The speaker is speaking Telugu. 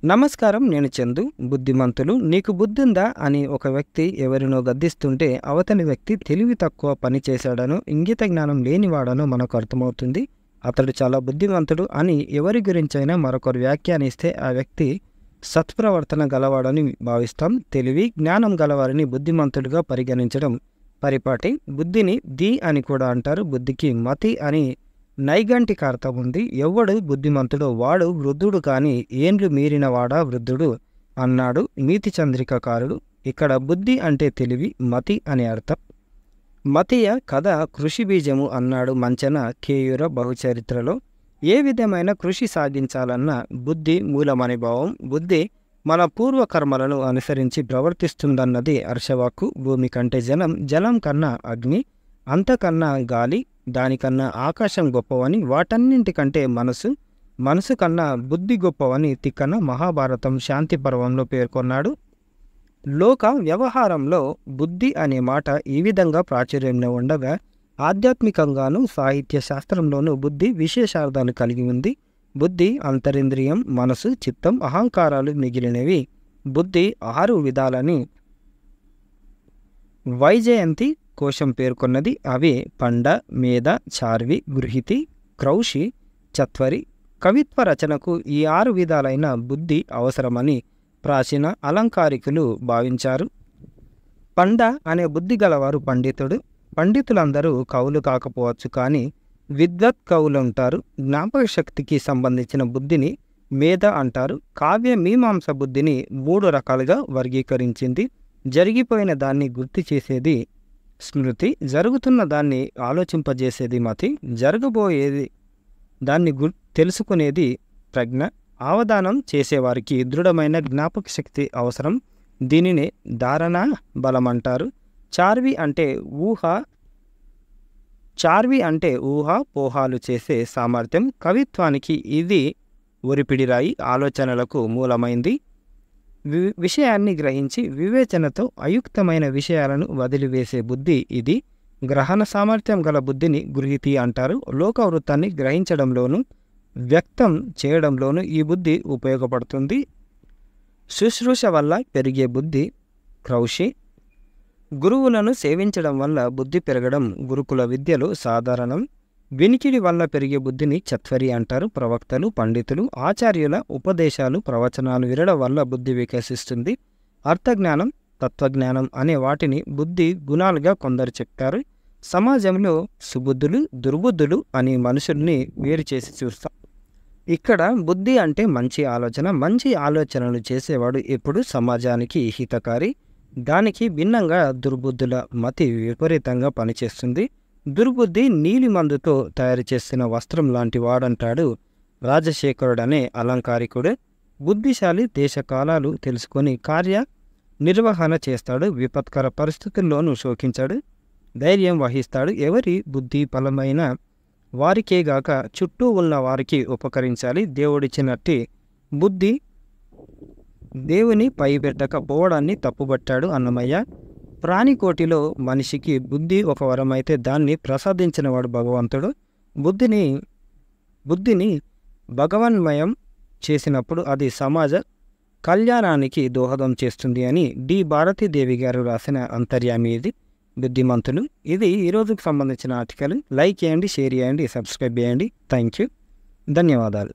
నమస్కారం, నేను చందు. బుద్ధిమంతులు నీకు బుద్ధుందా అని ఒక వ్యక్తి ఎవరినో గద్దిస్తుంటే అవతలి వ్యక్తి తెలివి తక్కువ పని చేశాడనో ఇంగిత జ్ఞానం లేనివాడనో మనకు అర్థమవుతుంది. అతడు చాలా బుద్ధిమంతుడు అని ఎవరి గురించైనా మరొకరు వ్యాఖ్యానిస్తే ఆ వ్యక్తి సత్ప్రవర్తన గలవాడని భావిస్తాం. తెలివి జ్ఞానం గలవారిని బుద్ధిమంతుడిగా పరిగణించడం పరిపాటి. బుద్ధిని ది అని కూడా అంటారు. బుద్ధికి మతి అని నైఘంటిక అర్థం ఉంది. ఎవడు బుద్ధిమంతుడో వాడు వృద్ధుడు కాని ఏండ్లు మీరినవాడా వృద్ధుడు అన్నాడు నీతి చంద్రికకారుడు. ఇక్కడ బుద్ధి అంటే తెలివి, మతి అని అర్థం. మతియ కథ కృషి బీజము అన్నాడు మంచన కేయూర బహుచరిత్రలో. ఏ విధమైన కృషి సాగించాలన్నా బుద్ధి మూలమని భావం. బుద్ధి మన పూర్వకర్మలను అనుసరించి ప్రవర్తిస్తుందన్నది హర్షవాక్కు. భూమి కంటే జలం, జలం కన్నా అగ్ని, అంతకన్నా గాలి, దానికన్నా ఆకాశం గొప్పవని, వాటన్నింటికంటే మనసు, మనసు కన్నా బుద్ధి గొప్పవని తిక్కన మహాభారతం శాంతి పర్వంలో పేర్కొన్నాడు. లోక వ్యవహారంలో బుద్ధి అనే మాట ఈ విధంగా ప్రాచుర్యంలో ఉండగా ఆధ్యాత్మికంగాను సాహిత్య శాస్త్రంలోనూ బుద్ధి విశేషార్థాలు కలిగి ఉంది. బుద్ధి అంతరింద్రియం, మనసు, చిత్తం, అహంకారాలు మిగిలినవి. బుద్ధి 6 విధాలని వైజయంతి కోశం పేర్కొన్నది. అవి పండ, మేధ, చార్వి, గృహితి, క్రౌషి, చత్వరి. కవిత్వ రచనకు ఈ 6 విధాలైన బుద్ధి అవసరమని ప్రాచీన అలంకారికులు భావించారు. పండ అనే బుద్ధి గలవారు పండితుడు. పండితులందరూ కవులు కాకపోవచ్చు, కానీ విద్వత్ కవులుంటారు. జ్ఞాపక శక్తికి సంబంధించిన బుద్ధిని మేధ అంటారు. కావ్య మీమాంస బుద్ధిని 3 రకాలుగా వర్గీకరించింది. జరిగిపోయిన దాన్ని గుర్తు చేసేది స్మృతి, జరుగుతున్న దాన్ని ఆలోచింపజేసేది మతి, జరగబోయేది దాన్ని తెలుసుకునేది ప్రజ్ఞ. అవధానం చేసేవారికి దృఢమైన జ్ఞాపక శక్తి అవసరం. దీనినే ధారణ బలమంటారు. చార్వి అంటే ఊహ పోహాలు చేసే సామర్థ్యం. కవిత్వానికి ఇది ఒరిపిడిరాయి, ఆలోచనలకు మూలమైంది. విషయాన్ని గ్రహించి వివేచనతో అయుక్తమైన విషయాలను వదిలివేసే బుద్ధి ఇది. గ్రహణ సామర్థ్యం గల బుద్ధిని గృహితి అంటారు. లోకవృత్తాన్ని గ్రహించడంలోనూ వ్యక్తం చేయడంలోనూ ఈ బుద్ధి ఉపయోగపడుతుంది. శుశ్రూష వల్ల పెరిగే బుద్ధి క్రౌషి. గురువులను సేవించడం వల్ల బుద్ధి పెరగడం గురుకుల విద్యలో సాధారణం. వినికిడి వల్ల పెరిగే బుద్ధిని చత్వరి అంటారు. ప్రవక్తలు, పండితులు, ఆచార్యుల ఉపదేశాలు, ప్రవచనాలు వినడం వల్ల బుద్ధి వికసిస్తుంది. అర్థజ్ఞానం, తత్వజ్ఞానం అనే వాటిని బుద్ధి గుణాలుగా కొందరు చెప్తారు. సమాజంలో సుబుద్ధులు, దుర్బుద్ధులు అని మనుషుల్ని వేరు చేసి చూస్తాం. ఇక్కడ బుద్ధి అంటే మంచి ఆలోచన. మంచి ఆలోచనలు చేసేవాడు ఎప్పుడు సమాజానికి హితకారి. దానికి భిన్నంగా దుర్బుద్ధుల మతి విపరీతంగా పనిచేస్తుంది. దుర్బుద్ధి నీలి మందుతో తయారు చేసిన వస్త్రం లాంటి వాడంటాడు రాజశేఖరుడనే అలంకారికుడు. బుద్ధిశాలి దేశకాలాలు తెలుసుకొని కార్య నిర్వహణ చేస్తాడు. విపత్కర పరిస్థితుల్లోనూ శోకించాడు, ధైర్యం వహిస్తాడు. ఎవరి బుద్ధి బలమైన వారికేగాక చుట్టూ ఉన్న వారికి ఉపకరించాలి. దేవుడిచ్చినట్టి బుద్ధి దేవుని పైబెట్టకపోవడాన్ని తప్పుబట్టాడు అన్నమయ్య. ప్రాణికోటిలో మనిషికి బుద్ధి ఒక వరమైతే దాన్ని ప్రసాదించినవాడు భగవంతుడు. బుద్ధిని భగవన్మయం చేసినప్పుడు అది సమాజ కళ్యాణానికి దోహదం చేస్తుంది అని డి భారతీదేవి గారు రాసిన అంతర్యామి ఇది బుద్ధిమంతులు. ఇది ఈరోజుకు సంబంధించిన ఆర్టికల్. లైక్ చేయండి, షేర్ చేయండి, సబ్స్క్రైబ్ చేయండి. థ్యాంక్ యూ, ధన్యవాదాలు.